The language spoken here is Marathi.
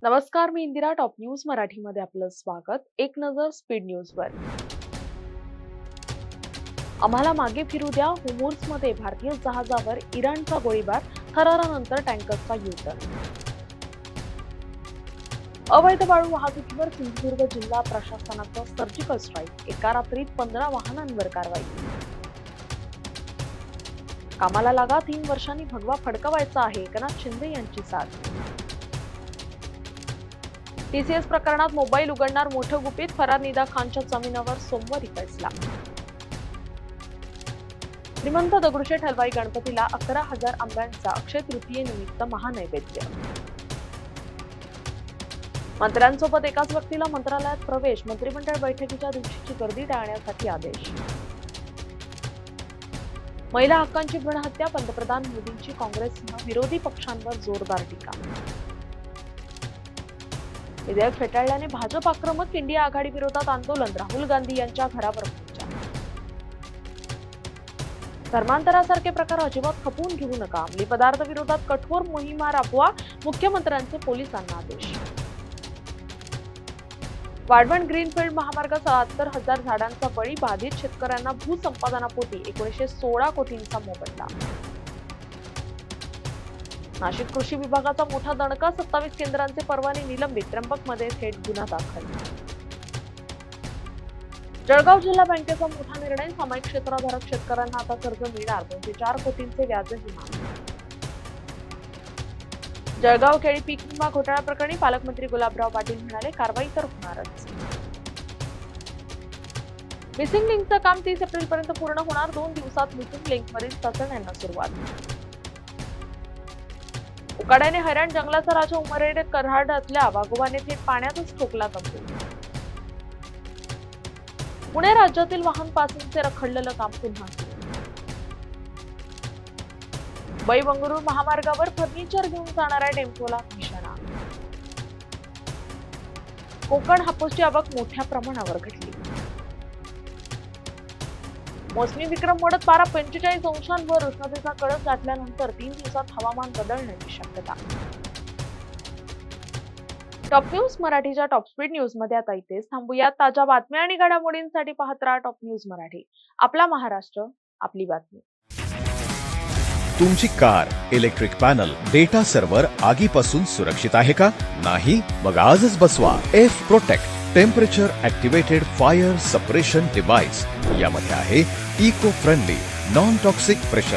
नमस्कार, मी इंदिरा. टॉप न्यूज मराठीमध्ये आपलं स्वागत. एक नजर स्पीड न्यूजवर. आम्हाला मागे फिरू द्या. होर्मुझमध्ये भारतीय जहाजावर इराणचा गोळीबार, थरारानंतर टँकरचा युटर्न. अवैध वाळू वाहतुकीवर सिंधुदुर्ग जिल्हा प्रशासनाचा सर्जिकल स्ट्राईक. एका रात्रीत 15 वाहनांवर कारवाई. कामाला लागा, 3 वर्षांनी भगवा फडकवायचा आहे, एकनाथ शिंदे यांची साथ. टीसीएस प्रकरणात मोबाईल उघडणार मोठं गुपित. फरार निदा खानच्या जमिनीवर सोमवारी फैसला. श्रीमंत दगडूशेठ हलवाई गणपतीला 11,000 आंब्यांचा अक्षय तृतीयेनिमित्त महानैवेद्य. मंत्र्यांसोबत एकाच व्यक्तीला मंत्रालयात प्रवेश. मंत्रिमंडळ बैठकीच्या दिवशीची गर्दी टाळण्यासाठी आदेश. महिला हक्कांची भ्रूण हत्या. पंतप्रधान मोदींची काँग्रेससह विरोधी पक्षांवर जोरदार टीका. विधेयक फेटाळल्याने भाजप आक्रमक. इंडिया आघाडी विरोधात आंदोलन. राहुल गांधी यांच्या घरावर मोर्चा. धर्मांतरासारखे प्रकार अजिबात खपवून घेऊ नका. अंमली पदार्थ विरोधात कठोर मोहिमा राबवा. मुख्यमंत्र्यांचे पोलिसांना आदेश. वाढवण ग्रीनफील्ड महामार्ग 77,000 झाडांचा बळी. बाधित शेतकऱ्यांना भूसंपादनापोटी 1916 कोटींचा मोबदला. नाशिक कृषी विभागाचा मोठा दणका. 27 केंद्रांचे परवाने निलंबित. त्र्यंबकमध्ये थेट गुन्हा दाखल. जळगाव जिल्हा बँकेचा मोठा निर्णय. सामायिक क्षेत्राधारक शेतकऱ्यांना आता कर्ज मिळणार. 204 कोटींचे व्याजही माफ. जळगाव केळी पीक विमा घोटाळा प्रकरणी पालकमंत्री गुलाबराव पाटील म्हणाले, कारवाई तर होणारच. मिसिंग लिंकचं काम 30 एप्रिलपर्यंत पूर्ण होणार. 2 दिवसात मिसिंग लिंकवरील चाचण्यांना सुरुवात. उकाड्याने हैराण. जंगलाचा राजा उमरेड कराडातल्या वाघोबाने थेट पाण्यातच ठोकला तंबू. पुणे राज्यातील वाहन पासिंगचे रखडलेलं काम पुन्हा सुरू. मुंबई बंगळुरू महामार्गावर फर्निचर घेऊन जाणाऱ्या टेम्पोला भीषण आग. कोकण हापूसची आवक मोठ्या प्रमाणावर घटली. मोसमी विक्रम मोडत पारा 45 अंशांवर. उष्णतेचा कळस गाठल्यानंतर 3 दिवसात हवामान बदलण्याची शक्यता. टॉप न्यूज मराठीच्या टॉप स्पीड न्यूज मध्ये आता इथेच थांबूयात. ताज्या बातम्या आणि घडामोडींसाठी पाहत राहा टॉप न्यूज मराठी. आपला महाराष्ट्र, आपली बातमी. तुमची car, electric panel, data server आगीपासून सुरक्षित आहे का? नाही? मग आजच बसवा F protect temperature activated fire suppression device. यामध्ये आहे eco friendly non toxic pressure